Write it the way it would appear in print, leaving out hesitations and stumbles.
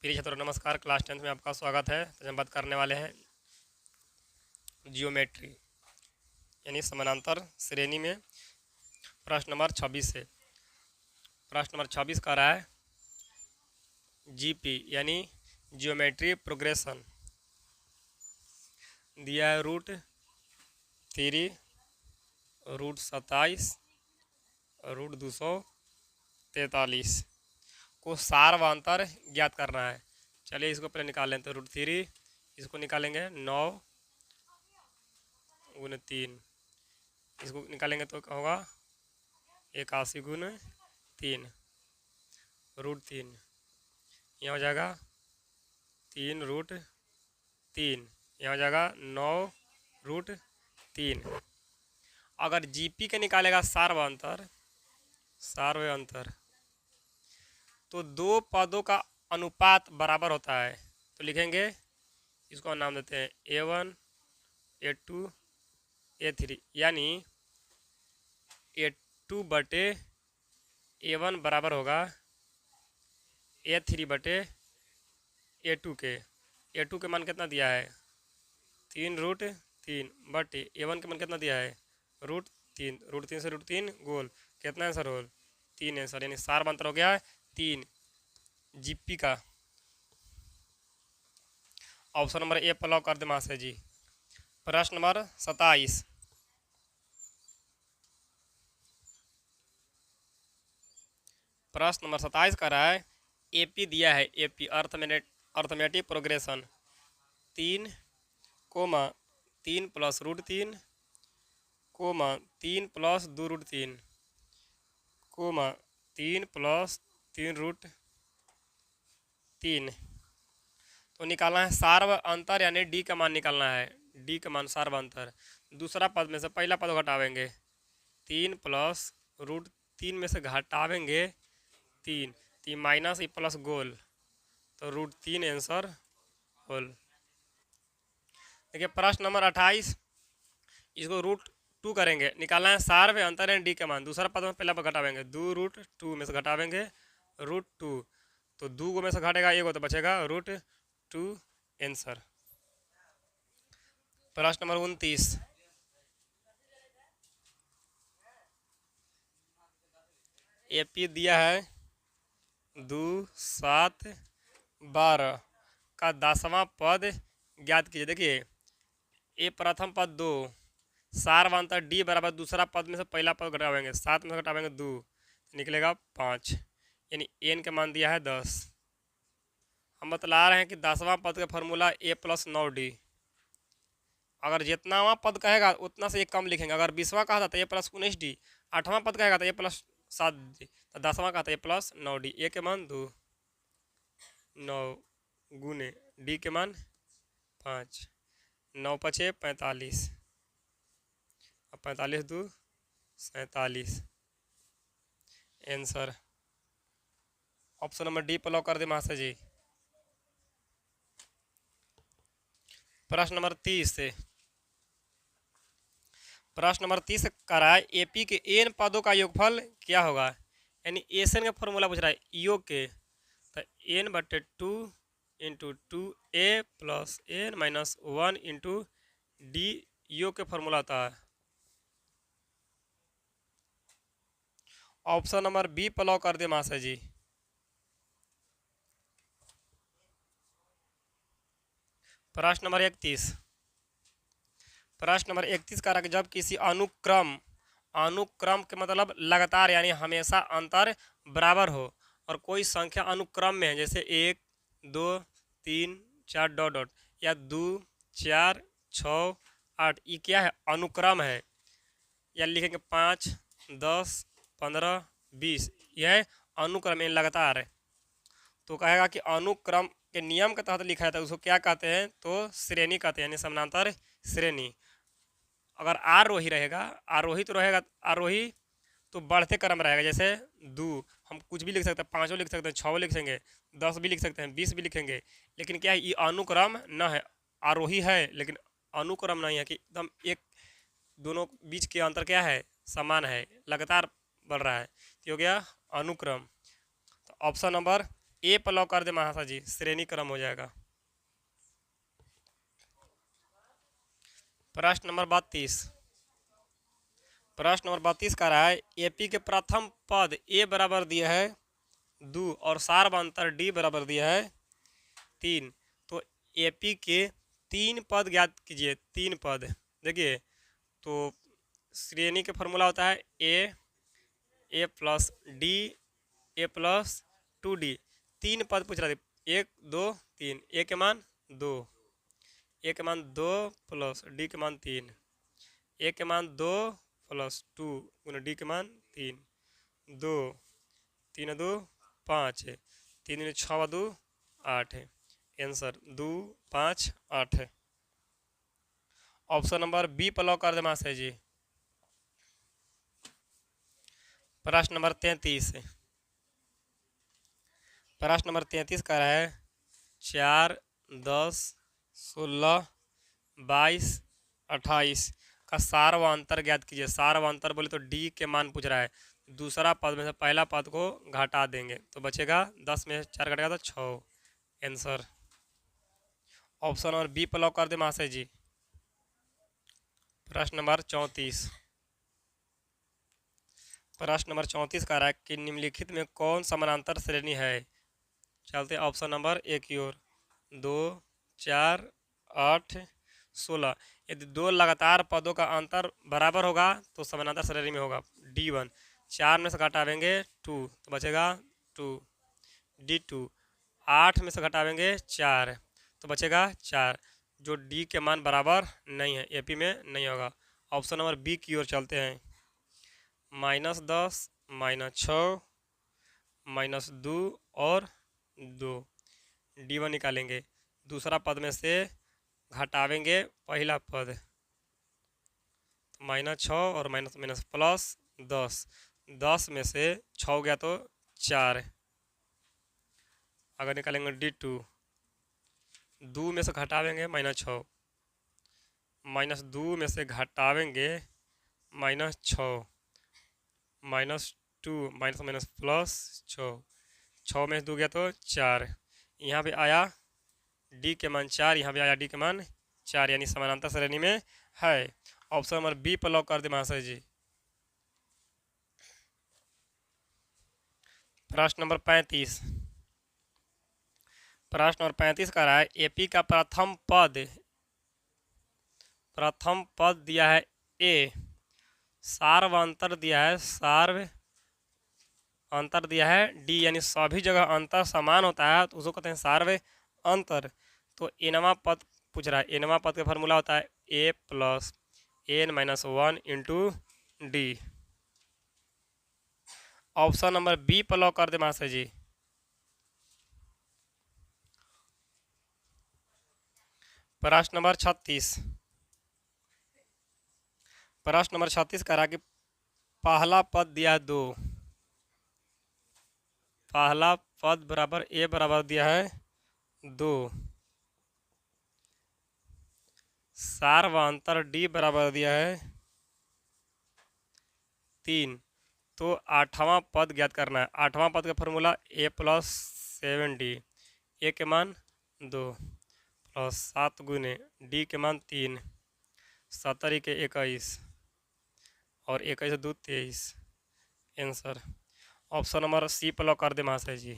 प्रिय छात्रों नमस्कार। क्लास 10th में आपका स्वागत है। तो हम बात करने वाले हैं जियोमेट्री यानी समानांतर श्रेणी में प्रश्न नंबर 26 से। प्रश्न नंबर 26 का रहा है जीपी यानी जियोमेट्री प्रोग्रेशन। दिया है √3, √27, √243 को सार व अंतर ज्ञात करना है। चलिए इसको पहले निकाल लेते हैं। √3 इसको निकालेंगे 9 × 3, इसको निकालेंगे तो क्या होगा 81 × 3, √3 यहाँ हो जाएगा 3√3, यहाँ हो जाएगा 9√3। अगर जीपी के निकालेगा सार व अंतर तो दो पदों का अनुपात बराबर होता है। तो लिखेंगे, इसको नाम देते हैं A1 A2 A3, यानी A2/A1 बराबर होगा A3/A2 के। A2 के मान कितना दिया है 3√3 बटे A1 के मान कितना दिया है √3। √3 से √3 गोल, कितना आंसर होल 3 आंसर, यानी सार अंतर हो गया है 3 जीपी का। ऑप्शन नंबर ए पर लॉक कर दे मास्टर जी। प्रश्न नंबर 27। प्रश्न नंबर 27 का रहा है एपी दिया है, एपी अर्थमेटिक प्रोग्रेशन 3, 3 + √3, 3 + 2√3, 3 + 3√3। तो निकालना है सार व अंतर यानी डी का मान निकालना है। डी का मान सार व अंतर। दूसरा पद में से पहला पद घटावेंगे 3 + √3 में से घटावेंगे 3 माइनस ई प्लस गोल, तो √3 आंसर होल। देखिए प्रश्न नंबर 28, इसको √2 करेंगे। निकालना है सार व अंतर यानी डी का मान। दूसरा पद में पहला पद घटावेंगे 2√2 में से घटावेंगे √2, तो 2 में से घटेगा 1 तो बचेगा √2 आंसर। प्रश्न नंबर 29, एपी दिया है 2, 7, 12 का 10वां पद ज्ञात कीजिए। देखिए ए प्रथम पद 2, सार व अंतर डी बराबर दूसरा पद में से पहला पद घटावेंगे 7 में से घटावेंगे 2, निकलेगा 5, यानी एन का मान दिया है 10। हम बतला रहे हैं कि 10वां पद का फॉर्मूला a + 9d। अगर जितनावां पद कहेगा उतना से एक कम लिखेंगे। अगर 20वां कहा था तो a + 19d, 8वां पद कहेगा तो a + 7d, तो 10वां कहा था a + 9d। ए के मान 2, 9 गुने डी के मान 5, 9 × 5 = 45, अब 45 × 2 = 47 आंसर। ऑप्शन नंबर डी पर लॉक कर दे मास्टर जी। प्रश्न नंबर 30 से। प्रश्न नंबर 30 का रहा है एपी के एन पदों का योगफल क्या होगा, यानी एसन का फॉर्मूला पूछ रहा है योग के। तो n/2 × 2a + n - 1 × d योग के फॉर्मूला आता है। ऑप्शन नंबर बी पर लॉक कर दे मास्टर जी। प्रश्न नंबर 31। प्रश्न नंबर 31 का रहा जब किसी अनुक्रम के मतलब लगातार यानी हमेशा अंतर बराबर हो और कोई संख्या अनुक्रम में है, जैसे 1, 2, 3, 4 डॉट डॉट, या 2, 4, 6, 8, ये क्या है अनुक्रम है। या लिखेंगे 5, 10, 15, 20, यह अनुक्रम यानी लगातार है। तो कहेगा कि अनुक्रम के नियम के तहत लिखा जाता है, उसको क्या कहते हैं तो श्रेणी कहते हैं, यानी समानांतर श्रेणी। अगर आरोही रहेगा, आरोही तो बढ़ते क्रम रहेगा। जैसे 2 हम कुछ भी लिख सकते हैं, 5 लिख सकते हैं, 6 लिख सकेंगे, 10 भी लिख सकते हैं, 20 भी लिखेंगे। लेकिन क्या है ये अनुक्रम न है, आरोही है लेकिन अनुक्रम नहीं है कि एकदम एक दोनों बीच के अंतर क्या है समान है, लगातार बढ़ रहा है, तो हो गया अनुक्रम। तो ऑप्शन नंबर ए पर लॉक कर दे महाशय जी, श्रेणी क्रम हो जाएगा। प्रश्न नंबर 32। प्रश्न नंबर 32 का रहा है एपी के प्रथम पद ए बराबर दिया है 2 और सार्वंतर डी बराबर दिया है 3। तो एपी के 3 पद ज्ञात कीजिए। 3 पद देखिए, तो श्रेणी के फॉर्मूला होता है a plus d a plus 2d। 3 पद पूछ रहा था, 1 2 3। ए के मान 2, ए के मान 2 प्लस डी के मान 3, ए के मान 2 प्लस 2 गुना डी के मान 3। 2 3 2 5 है, 3 दूनी 6 2 8 है। आंसर 2 5 8 है। ऑप्शन नंबर बी पर लॉक कर दे महाशय जी। प्रश्न नंबर 33 है। प्रश्न नंबर 33 का है 4 10 16 22 28 का सार्वंतर ज्ञात कीजिए। सार्वंतर बोले तो डी के मान पूछ रहा है। दूसरा पद में से पहला पद को घटा देंगे तो बचेगा 10 में 4 घटेगा तो 6। आंसर ऑप्शन नंबर बी पर लॉक कर दे महाशय जी। प्रश्न नंबर 34। प्रश्न नंबर 34 का रहा है कि निम्नलिखित में कौन समानांतर श्रेणी है। चलते ऑप्शन नंबर ए की ओर। 2 4 8 16। यदि दो लगातार पदों का अंतर बराबर होगा तो समानांतर श्रेणी में होगा। D1 4 में से घटावेंगे 2 तो बचेगा 2। D2 8 में से घटावेंगे 4 तो बचेगा 4। जो डी के मान बराबर नहीं है, एपी में नहीं होगा। ऑप्शन नंबर बी की ओर चलते हैं। -10 -6 -2 और 2। D1 निकालेंगे, दूसरा पद में से घटावेंगे पहला पद, -6 और माइनस माइनस प्लस 10। 10 में से 6 गया तो 4। अगर निकालेंगे D2, 2 में से घटावेंगे -6, -2 में से घटावेंगे -6, -2 माइनस माइनस प्लस 6। 6 में से 2 गया तो 4। यहाँ पे आया डी के मान 4, यहाँ पे आया डी के मान 4, यानी समानांतर श्रेणी में है। ऑप्शन नंबर बी पर लॉक कर दे महाशय जी। प्रश्न नंबर 35। प्रश्न नंबर 35 का रहा है एपी का प्रथम पद दिया है ए, सार्वंतर दिया है अंतर दिया है डी, यानी सभी जगह अंतर समान होता है तो उसको कहते हैं सार्व अंतर। तो एनवा पद पूछ रहा है। एनवा पद का फार्मूला होता है a plus n minus 1 into d. Option number B पर लॉक कर दे महाशय जी। प्रश्न नंबर 36। प्रश्न नंबर 36 कह रहा कि पहला पद दिया है 2, पहला पद बराबर ए बराबर दिया है 2, सार्वंतर डी बराबर दिया है 3। तो आठवां पद ज्ञात करना है। आठवां पद का फॉर्मूला ए प्लस 7d। ए के मान 2 प्लस 7 गुने डी के मान 3, 70 के 21 और 21 2 23। आंसर ऑप्शन नंबर सी पर लॉक कर दे महाशय जी।